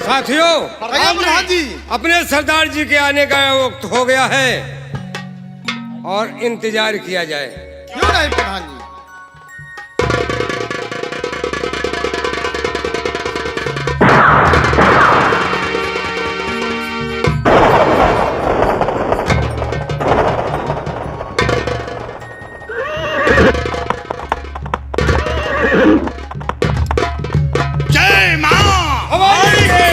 साथियों, प्रधान जी, अपने सरदार जी के आने का वक्त हो गया है और इंतजार किया जाए। क्यों नहीं प्रधान जी? जय मां हमारी के,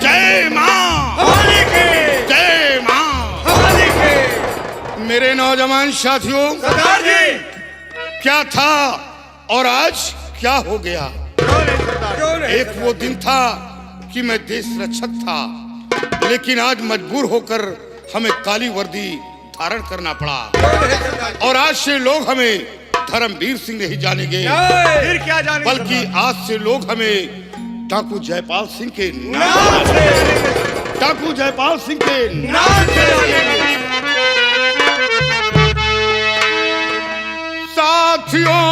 जय मां हमारी के, जय मां। हमारी के। मेरे नौजवान साथियों, सरदार जी, क्या था और आज क्या हो गया? क्यों नहीं? एक वो दिन था कि मैं देश रक्षक था, लेकिन आज मजबूर होकर हमें काली वर्दी धारण करना पड़ा और आज से लोग हमें धर्मवीर सिंह नहीं जानेंगे, फिर क्या जाने? बल्कि आज से लोग हमें डाकू जयपाल सिंह के नाम से, डाकू जयपाल सिंह के नाम से जानेंगे। साथियों,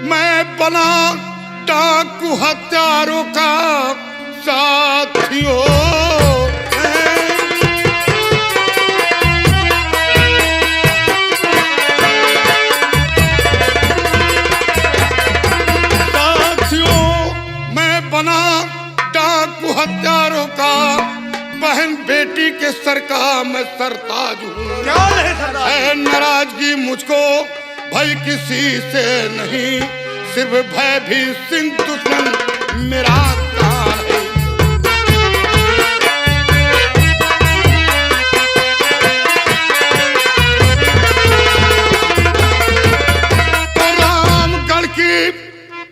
मैं बना डाकू हत्यारों का साथियों। बना डाकू हत्यारों का, बहन बेटी के सर का मैं सरताज हूँ। है नाराजगी मुझको भय किसी से नहीं, सिर्फ भय भी सिंह दुश्मन मेरा काल है। तो रामगढ़ की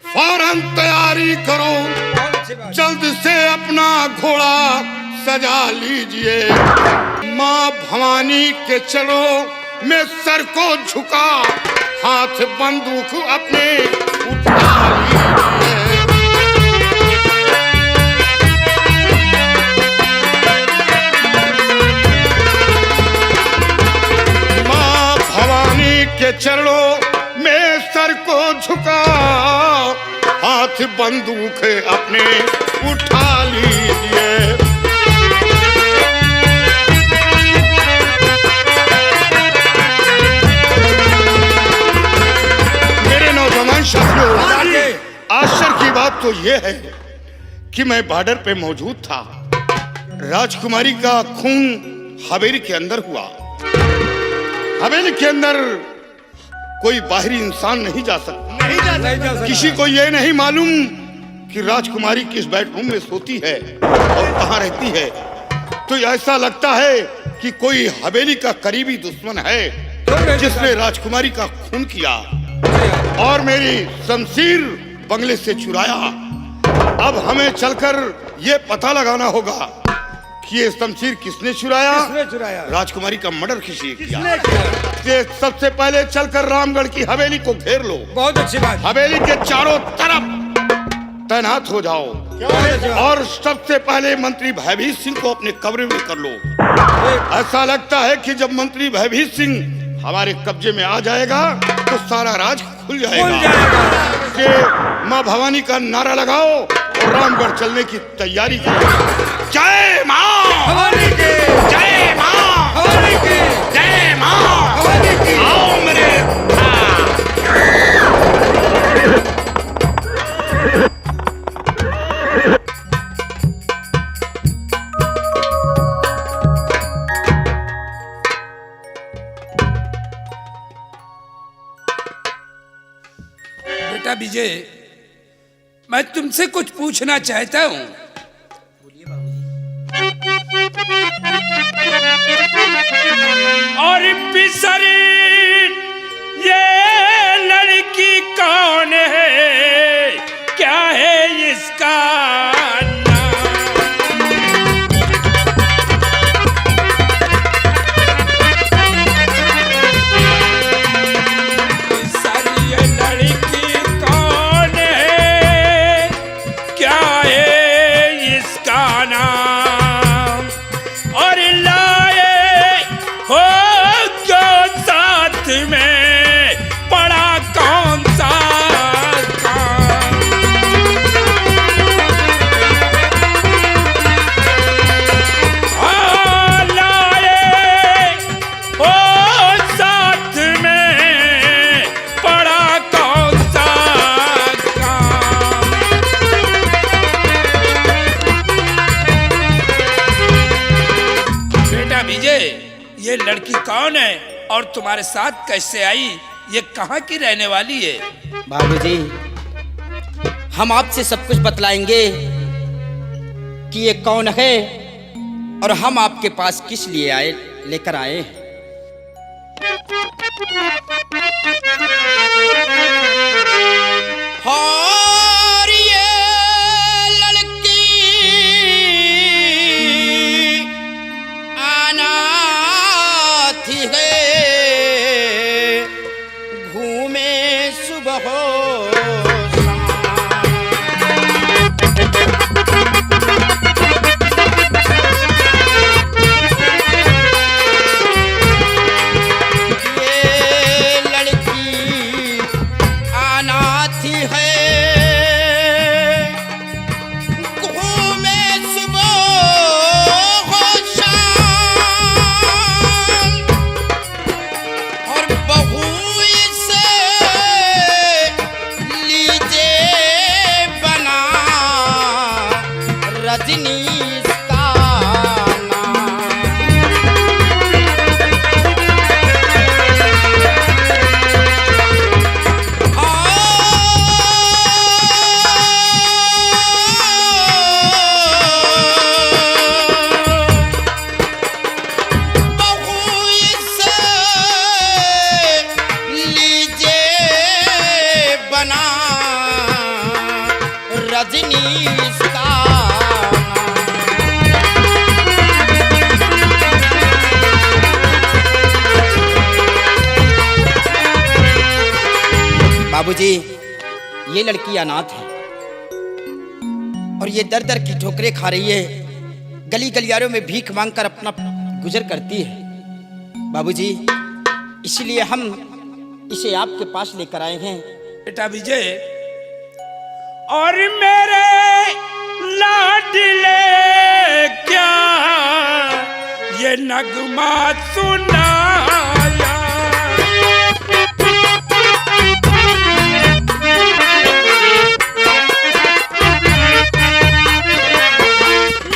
फौरन तैयारी करो, जल्द से अपना घोड़ा सजा लीजिए। माँ भवानी के चरणों में सर को झुका, हाथ बंदूक अपने उठा लीजिए। माँ भवानी के चरणों में सर को झुका, हाथ बंदूक अपने उठा लीजिए। मेरे नौजवान साथियों, आश्चर्य की बात तो यह है कि मैं बॉर्डर पे मौजूद था। राजकुमारी का खून हवेली के अंदर हुआ। हवेली के अंदर कोई बाहरी इंसान नहीं जा सकता। किसी को ये नहीं मालूम कि राजकुमारी किस बेडरूम में सोती है और कहाँ रहती है। तो ऐसा लगता है कि कोई हवेली का करीबी दुश्मन है जिसने राजकुमारी का खून किया और मेरी शमशीर बंगले से चुराया। अब हमें चलकर ये पता लगाना होगा कि ये शमशीर किसने चुराया। राजकुमारी का मर्डर किसी किया। सबसे पहले चलकर रामगढ़ की हवेली को घेर लो। बहुत अच्छी बात। हवेली के चारों तरफ तैनात हो जाओ और सबसे पहले मंत्री भयभीत सिंह को अपने कब्जे में कर लो। ऐसा लगता है कि जब मंत्री भयभीत सिंह हमारे कब्जे में आ जाएगा तो सारा राज खुल जाएगा। कि माँ भवानी का नारा लगाओ और रामगढ़ चलने की तैयारी करो। जय माँ हमारी के, जय माँ हमारी के, जय माँ हमारी के। आओ मेरे बेटा विजय, मैं तुमसे कुछ पूछना चाहता हूँ। और पिसरी ये लड़की कौन है, क्या है इसका नाम? पिसरी ये लड़की कौन है, क्या है इसका नाम? और लाए हो जो साथ में लड़की कौन है और तुम्हारे साथ कैसे आई, ये कहाँ की रहने वाली है? बाबूजी, हम आपसे सब कुछ बतलाएंगे कि ये कौन है और हम आपके पास किस लिए लेकर आए हैं। और ये लड़की अनाथ है, घूमे सुबह हो बाबूजी, ये लड़की अनाथ है और ये दर दर की ठोकरें खा रही है, गली गलियारों में भीख मांगकर अपना गुजर करती है। बाबूजी, इसलिए हम इसे आपके पास लेकर आए हैं। बेटा विजय, और मेरे लाडले क्या ये नगमा सुनाया,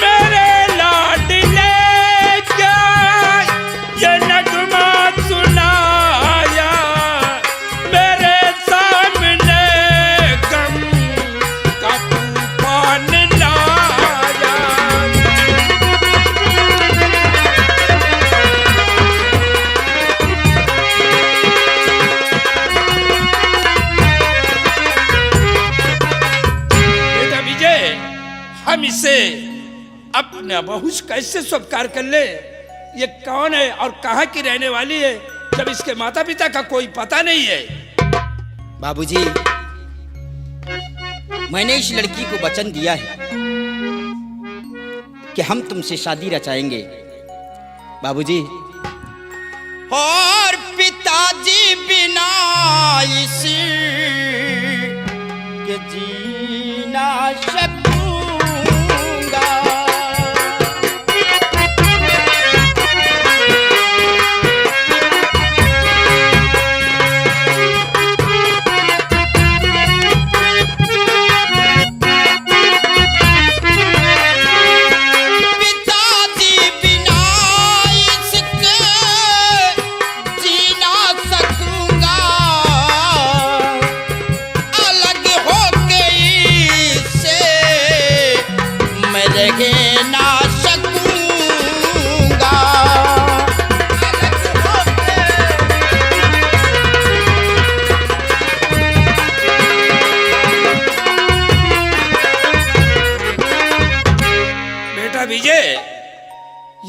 मेरे लाडले क्या ये नगमा सुनाया, मेरे सामने गम का तूफान लाया। बेटा विजय, हम इसे अपना बहू कैसे स्वीकार कर ले? ये कौन है और कहाँ की रहने वाली है, जब इसके माता पिता का कोई पता नहीं है? बाबूजी, मैंने इस लड़की को वचन दिया है कि हम तुमसे शादी रचाएंगे। बाबूजी, और पिताजी बिना इस के जीना सकूंगा। विजय,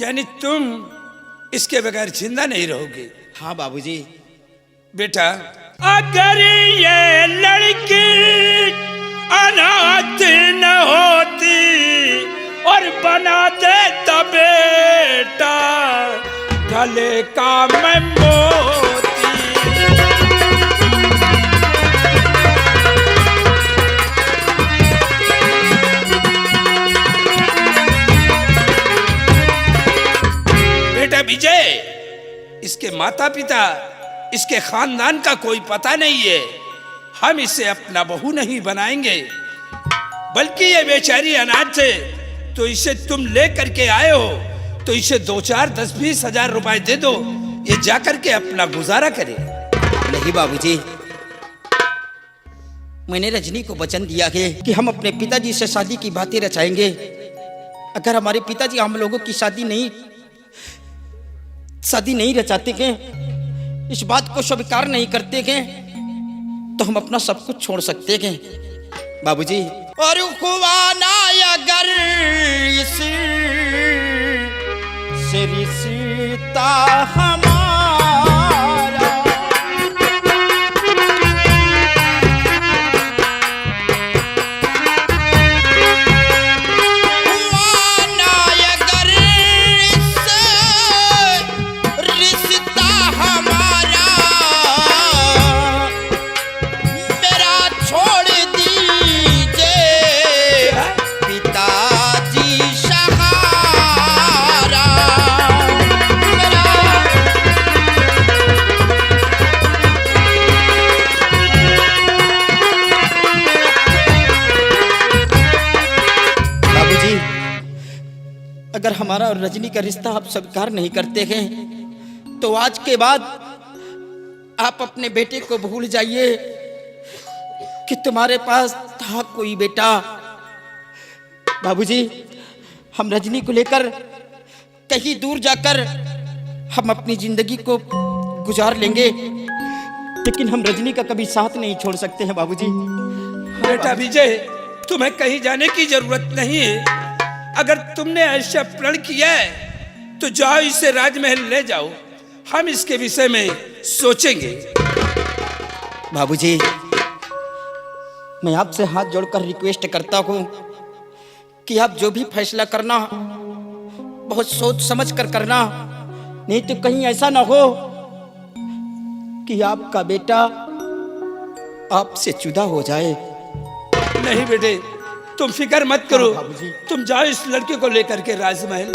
यानी तुम इसके बगैर जिंदा नहीं रहोगे? हाँ बाबूजी। बेटा, अगर ये लड़की अनाथ न होती और बना देता बेटा गले का मैं मोती, बेटा विजय, इसके माता पिता, इसके खानदान का कोई पता नहीं है। हम इसे अपना बहू नहीं बनाएंगे, बल्कि ये बेचारी अनाथ है, तो इसे तुम ले करके आए हो तो तो इसे 2-4, 10-20 हजार रुपए दे दो, ये जाकर के अपना गुजारा करे। नहीं बाबूजी, मैंने रजनी को वचन दिया है कि हम अपने पिताजी से शादी की बातें रचाएंगे। अगर हमारे पिताजी हम लोगों की शादी नहीं रचाते हैं, इस बात को स्वीकार नहीं करते हैं, तो हम अपना सब कुछ छोड़ सकते हैं बाबूजी। और खुवाना अगर इस से रिश्ता हमारा, अगर हमारा और रजनी का रिश्ता आप स्वीकार नहीं करते हैं, तो आज के बाद आप अपने बेटे को भूल जाइए कि तुम्हारे पास था कोई बेटा। बाबूजी, हम रजनी को लेकर कहीं दूर जाकर हम अपनी जिंदगी को गुजार लेंगे, लेकिन हम रजनी का कभी साथ नहीं छोड़ सकते हैं बाबूजी। बेटा विजय, तुम्हें कहीं जाने की जरूरत नहीं है। अगर तुमने ऐसा प्रण किया है तो जाओ, इसे राजमहल ले जाओ, हम इसके विषय में सोचेंगे। बाबूजी, मैं आपसे हाथ जोड़कर रिक्वेस्ट करता हूं कि आप जो भी फैसला करना बहुत सोच समझ कर करना, नहीं तो कहीं ऐसा ना हो कि आपका बेटा आपसे जुदा हो जाए। नहीं बेटे, तुम फिक्र मत करो, तुम जाओ इस लड़के को लेकर के राजमहल।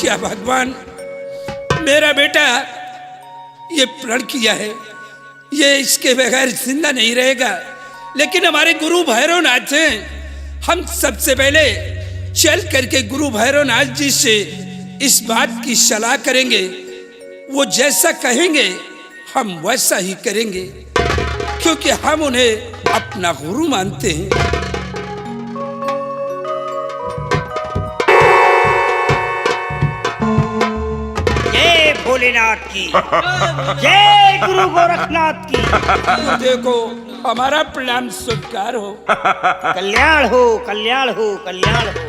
क्या भगवान, मेरा बेटा ये प्रण किया है, ये इसके बगैर जिंदा नहीं रहेगा, लेकिन हमारे गुरु भैरवनाथ हैं, हम सबसे पहले चल करके गुरु भैरवनाथ जी से इस बात की सलाह करेंगे। वो जैसा कहेंगे हम वैसा ही करेंगे, क्योंकि हम उन्हें अपना गुरु मानते हैं। जय भोलेनाथ की, जय गुरु गोरखनाथ की। देखो, हमारा प्रणाम स्वीकार हो। कल्याण हो, कल्याण हो, कल्याण हो।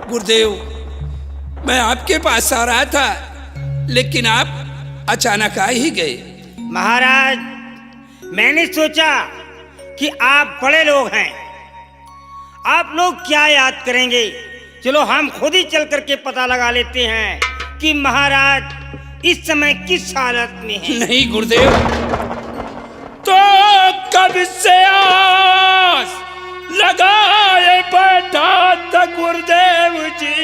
गुरुदेव, मैं आपके पास आ रहा था, लेकिन आप अचानक आ ही गए। महाराज, मैंने सोचा कि आप बड़े लोग हैं, आप लोग क्या याद करेंगे। चलो हम खुद ही चल करके पता लगा लेते हैं कि महाराज इस समय किस हालत में हैं। नहीं गुरुदेव, तो कब से आस लगाए बैठा था गुरुदेव जी,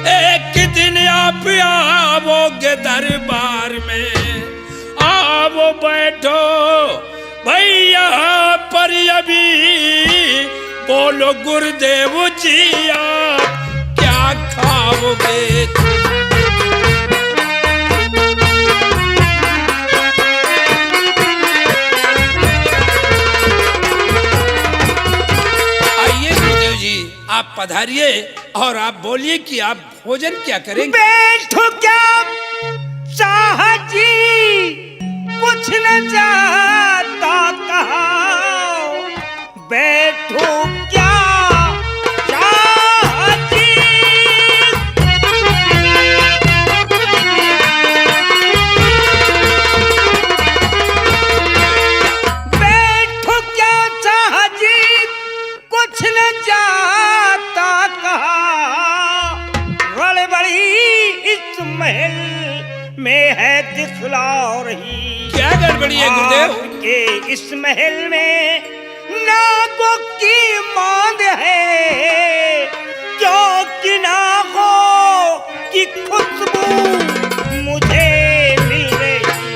एक दिन आप आओगे दरबार में, आओ बैठो भैया पर अभी, बोलो गुरुदेव जी आप क्या खाओगे। आप पधारिए और आप बोलिए कि आप भोजन क्या करेंगे। बैठो क्या साहब जी, कुछ न चाहता कहा, बैठो क्या साहब जी। बैठो क्या साहब जी, कुछ न चाहता कहा, गड़बड़ी इस महल में है दिखला रही। क्या गड़बड़ी है गुरुदेव? के इस महल में नागों की मांग है, क्योंकि नागों की खुशबू मुझे मिल रही।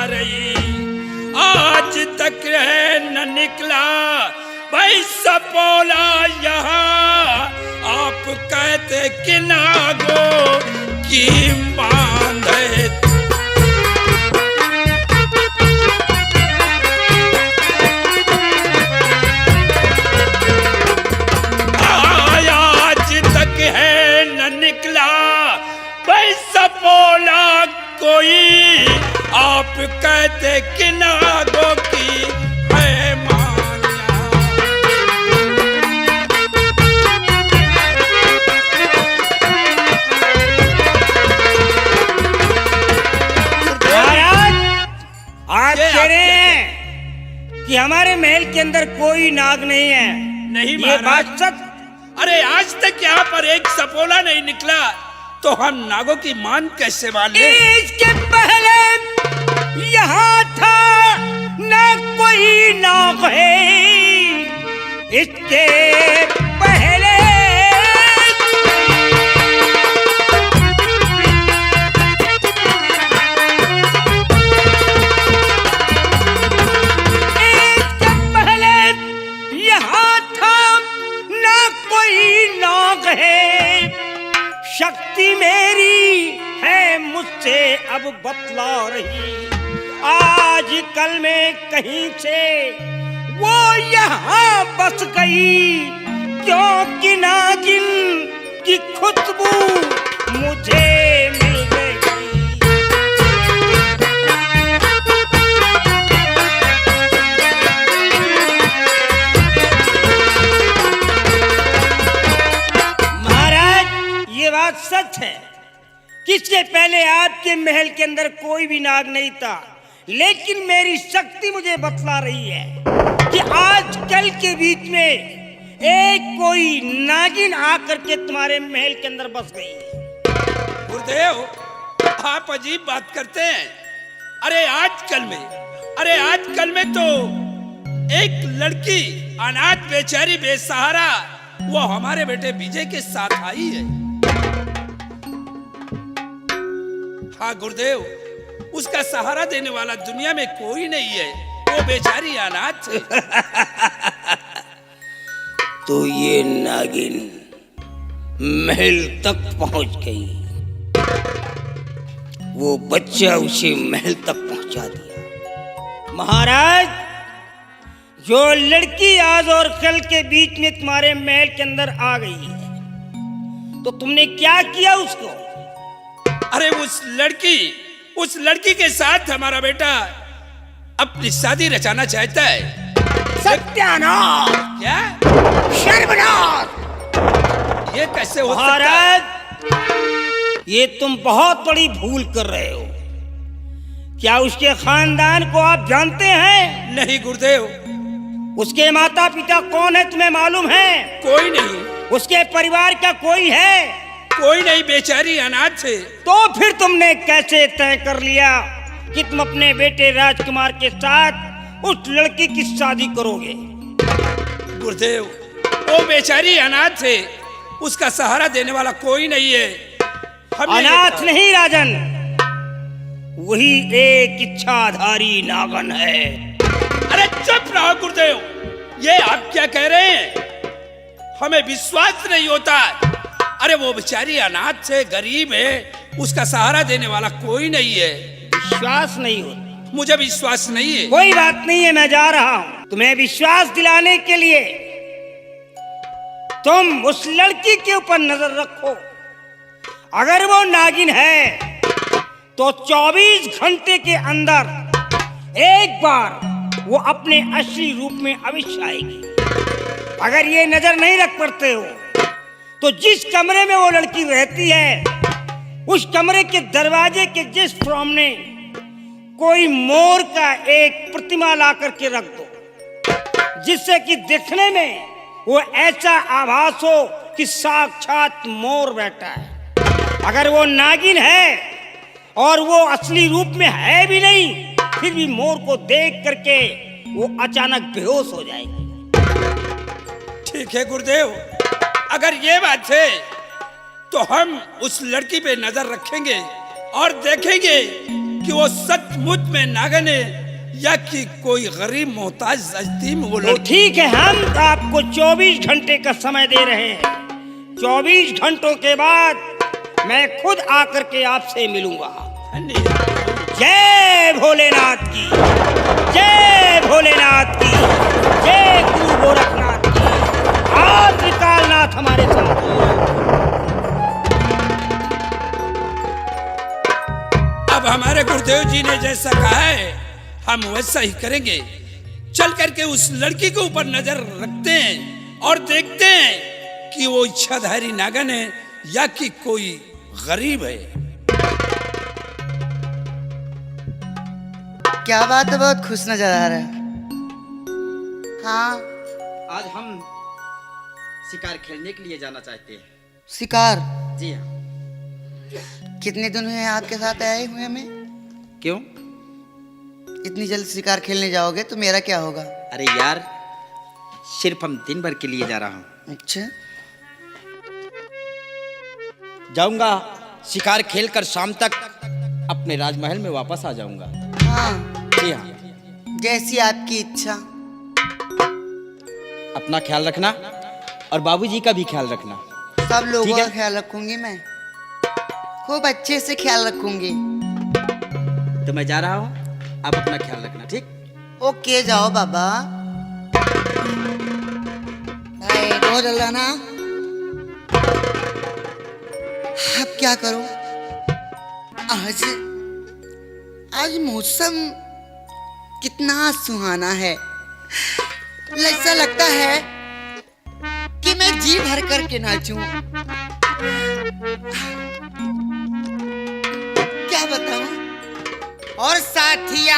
रही, आज तक रह न निकला भाई सपोला यहाँ। आप कहते कि नागो की बांध है। आज तक है न निकला भाई सपोला कोई, आप कहते कि नागो की है मानिया। आप कह रहे हैं कि हमारे महल के अंदर कोई नाग नहीं है? नहीं ये महाराज। बात सच? अरे आज तक यहाँ पर एक सपोला नहीं निकला तो हम नागों की मान कैसे मान ले? इसके पहले यहाँ था न कोई नाग है, इसके पहले यहाँ था न कोई नाग है। शक्ति मेरी है मुझसे अब बतला रही, आज कल में कहीं से वो यहाँ बस गई, क्योंकि नागिन की खुशबू मुझे मिल गई। महाराज ये बात सच है कि इससे पहले आपके महल के अंदर कोई भी नाग नहीं था, लेकिन मेरी शक्ति मुझे बतला रही है कि आज कल के बीच में एक कोई नागिन आकर के तुम्हारे महल के अंदर बस गई है। गुरुदेव आप अजीब बात करते हैं। अरे आजकल में तो एक लड़की अनाथ बेचारी बेसहारा वो हमारे बेटे विजय के साथ आई है। हाँ गुरुदेव, उसका सहारा देने वाला दुनिया में कोई नहीं है, वो बेचारी अनाथ है। तो ये नागिन महल तक पहुंच गई, वो बच्चा उसे महल तक पहुंचा दिया। महाराज जो लड़की आज और कल के बीच में तुम्हारे महल के अंदर आ गई है, तो तुमने क्या किया उसको? अरे उस लड़की के साथ हमारा बेटा अपनी शादी रचाना चाहता है। सत्यानाश! क्या? सर्वनाश! ये कैसे हो सकता है? महाराज ये तुम बहुत बड़ी भूल कर रहे हो। क्या उसके खानदान को आप जानते हैं? नहीं गुरुदेव। उसके माता पिता कौन है तुम्हें मालूम है? कोई नहीं। उसके परिवार का कोई है? कोई नहीं, बेचारी अनाथ है। तो फिर तुमने कैसे तय कर लिया कि तुम अपने बेटे राजकुमार के साथ उस लड़की की शादी करोगे? गुरुदेव वो बेचारी अनाथ है, उसका सहारा देने वाला कोई नहीं है। अनाथ नहीं राजन, वही एक इच्छाधारी नागन है। अरे चुप रहो गुरुदेव, ये आप क्या कह रहे हैं? हमें विश्वास नहीं होता। अरे वो बेचारी अनाथ है, गरीब है, उसका सहारा देने वाला कोई नहीं है। विश्वास नहीं होता? मुझे विश्वास नहीं है। कोई बात नहीं है, मैं जा रहा हूं तुम्हें विश्वास दिलाने के लिए। तुम उस लड़की के ऊपर नजर रखो, अगर वो नागिन है तो 24 घंटे के अंदर एक बार वो अपने असली रूप में अवश्य आएगी। अगर ये नजर नहीं रख पाते हो तो जिस कमरे में वो लड़की रहती है, उस कमरे के दरवाजे के जिस सामने कोई मोर का एक प्रतिमा ला करके रख दो, जिससे कि दिखने में वो ऐसा आभास हो कि साक्षात मोर बैठा है। अगर वो नागिन है और वो असली रूप में है भी नहीं, फिर भी मोर को देख करके वो अचानक बेहोश हो जाएगी। ठीक है गुरुदेव, अगर ये बात है तो हम उस लड़की पे नजर रखेंगे और देखेंगे कि वो सचमुच में नागन है या कि कोई गरीब मोहताज यतीम वो तो लड़की। ठीक है, हम आपको 24 घंटे का समय दे रहे हैं। 24 घंटों के बाद मैं खुद आकर के आपसे मिलूंगा। जय भोलेनाथ की, जय भोलेनाथ की, जय गुरु गोरखनाथ की। आप विकालनाथ हमारे साथ हैं। अब हमारे गुरुदेव जी ने जैसा कहा है हम वैसा ही करेंगे। चल करके उस लड़की के ऊपर नजर रखते हैं और देखते हैं कि वो इच्छाधारी नागन है या कि कोई गरीब है। क्या बात है, बहुत खुश नजर आ रहा है। हाँ, आज हम शिकार खेलने के लिए जाना चाहते हैं। शिकार? जी हाँ। कितने दिन हुए आपके साथ आए हुए हमें? क्यों? इतनी जल्द शिकार खेलने जाओगे तो मेरा क्या होगा? अरे यार, सिर्फ हम दिन भर के लिए जा रहा हूँ। अच्छा, जाऊंगा शिकार खेल कर शाम तक अपने राजमहल में वापस आ जाऊंगा। हाँ, जी हाँ। जैसी आपकी इच्छा। अपना ख्याल रखना और बाबूजी का भी ख्याल रखना। सब लोगों ठीक का है। ख्याल रखूंगी मैं, खूब अच्छे से ख्याल रखूंगी। तो मैं जा रहा हूँ, आप अपना ख्याल रखना। ठीक? ओके, जाओ बाबा। भाई रोज लाना। अब क्या करूं? आज मौसम कितना सुहाना है। ऐसा लगता है कि मैं जी भर करके नाचूं। क्या बताऊं? और साथिया